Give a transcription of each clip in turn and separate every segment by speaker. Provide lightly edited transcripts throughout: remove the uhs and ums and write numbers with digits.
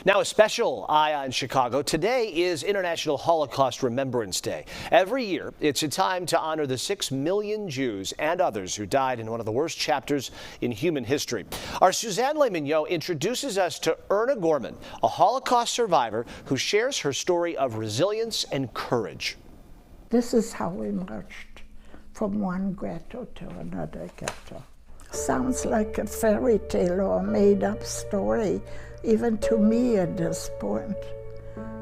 Speaker 1: Now, a special eye on Chicago. Today is International Holocaust Remembrance Day. Every year, it's a time to honor the 6 million Jews and others who died in one of the worst chapters in human history. Our Suzanne Le-Mignot introduces us to Erna Gorman, a Holocaust survivor who shares her story of resilience and courage.
Speaker 2: This is how we marched from one ghetto to another ghetto. Sounds like a fairy tale or a made-up story, even to me at this point.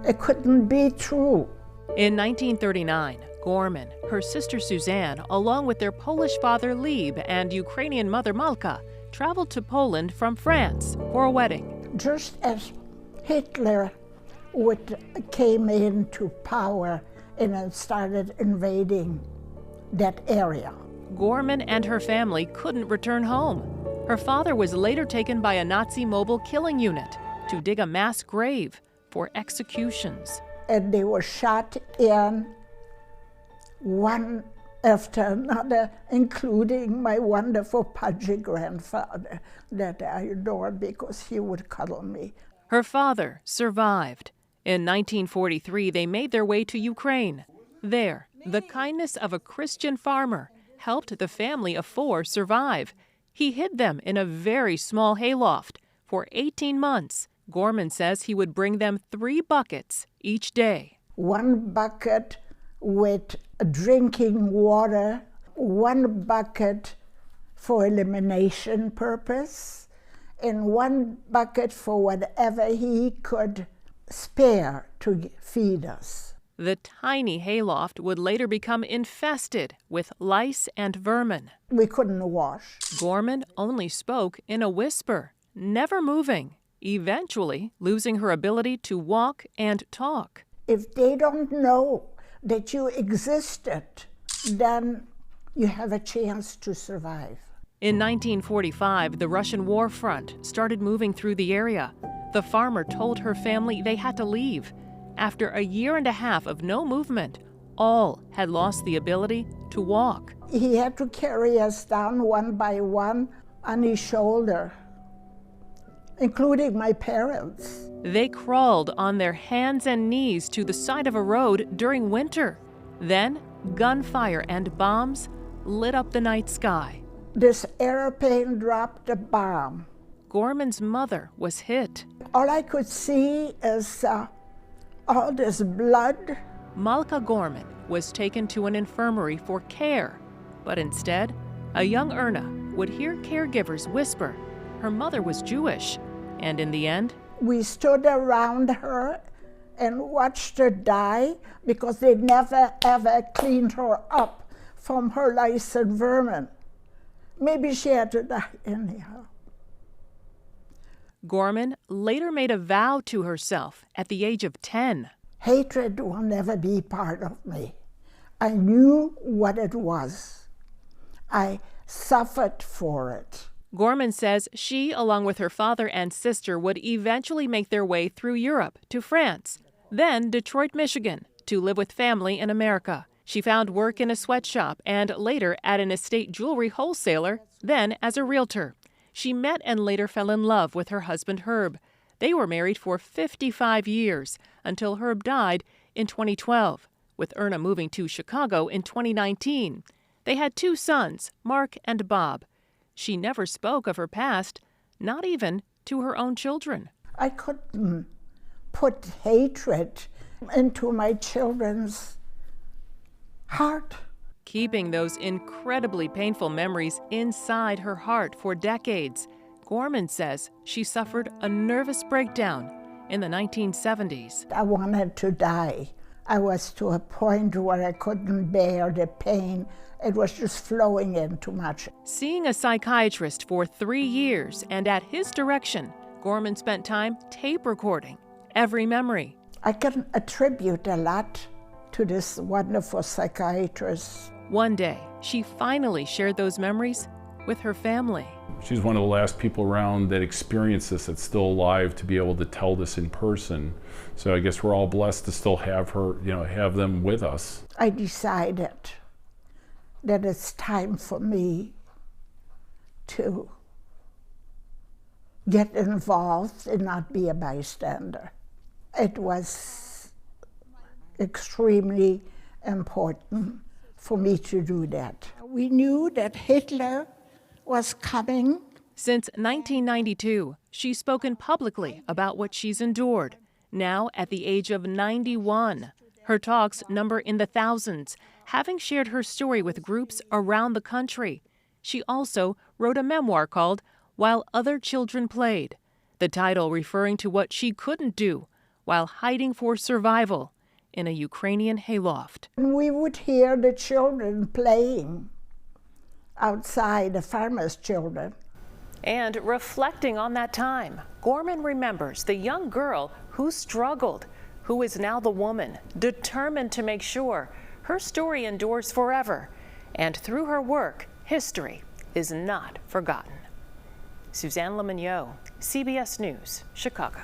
Speaker 2: It couldn't be true.
Speaker 3: In 1939, Gorman, her sister Suzanne, along with their Polish father Lieb and Ukrainian mother Malka, traveled to Poland from France for a wedding.
Speaker 2: Just as Hitler came into power and started invading that area.
Speaker 3: Gorman and her family couldn't return home. Her father was later taken by a Nazi mobile killing unit to dig a mass grave for executions.
Speaker 2: And they were shot in one after another, including my wonderful pudgy grandfather that I adored because he would cuddle me.
Speaker 3: Her father survived. In 1943, they made their way to Ukraine. There, the kindness of a Christian farmer helped the family of 4 survive. He hid them in a very small hayloft for 18 months. Gorman says he would bring them 3 buckets each day.
Speaker 2: 1 bucket with drinking water, 1 bucket for elimination purpose, and 1 bucket for whatever he could spare to feed us.
Speaker 3: The tiny hayloft would later become infested with lice and vermin.
Speaker 2: We couldn't wash.
Speaker 3: Gorman only spoke in a whisper, never moving, eventually losing her ability to walk and talk.
Speaker 2: If they don't know that you existed, then you have a chance to survive.
Speaker 3: In 1945, the Russian war front started moving through the area. The farmer told her family they had to leave. After a year and a half of no movement, all had lost the ability to walk.
Speaker 2: He had to carry us down one by one on his shoulder, including my parents.
Speaker 3: They crawled on their hands and knees to the side of a road during winter. Then, gunfire and bombs lit up the night sky.
Speaker 2: This airplane dropped a bomb.
Speaker 3: Gorman's mother was hit.
Speaker 2: All I could see is all this blood.
Speaker 3: Malka Gorman was taken to an infirmary for care, but instead, a young Erna would hear caregivers whisper her mother was Jewish, and in the end,
Speaker 2: we stood around her and watched her die because they never ever cleaned her up from her lice and vermin. Maybe she had to die anyhow.
Speaker 3: Gorman later made a vow to herself at the age of 10.
Speaker 2: Hatred will never be part of me. I knew what it was. I suffered for it.
Speaker 3: Gorman says she, along with her father and sister, would eventually make their way through Europe to France, then Detroit, Michigan, to live with family in America. She found work in a sweatshop and later at an estate jewelry wholesaler, then as a realtor. She met and later fell in love with her husband, Herb. They were married for 55 years until Herb died in 2012, with Erna moving to Chicago in 2019. They had 2 sons, Mark and Bob. She never spoke of her past, not even to her own children.
Speaker 2: I couldn't put hatred into my children's heart.
Speaker 3: Keeping those incredibly painful memories inside her heart for decades, Gorman says she suffered a nervous breakdown in the 1970s.
Speaker 2: I wanted to die. I was to a point where I couldn't bear the pain. It was just flowing in too much.
Speaker 3: Seeing a psychiatrist for 3 years, and at his direction, Gorman spent time tape recording every memory.
Speaker 2: I can attribute a lot to this wonderful psychiatrist.
Speaker 3: One day, she finally shared those memories with her family.
Speaker 4: She's one of the last people around that experienced this, that's still alive, to be able to tell this in person. So I guess we're all blessed to still have her, have them with us.
Speaker 2: I decided that it's time for me to get involved and not be a bystander. It was extremely important for me to do that. We knew that Hitler was coming.
Speaker 3: Since 1992, she's spoken publicly about what she's endured, now at the age of 91. Her talks number in the thousands, having shared her story with groups around the country. She also wrote a memoir called While Other Children Played, the title referring to what she couldn't do while hiding for survival in a Ukrainian hayloft.
Speaker 2: We would hear the children playing outside, the farmers' children.
Speaker 3: And reflecting on that time, Gorman remembers the young girl who struggled, who is now the woman determined to make sure her story endures forever. And through her work, history is not forgotten. Suzanne Lemonnier, CBS News, Chicago.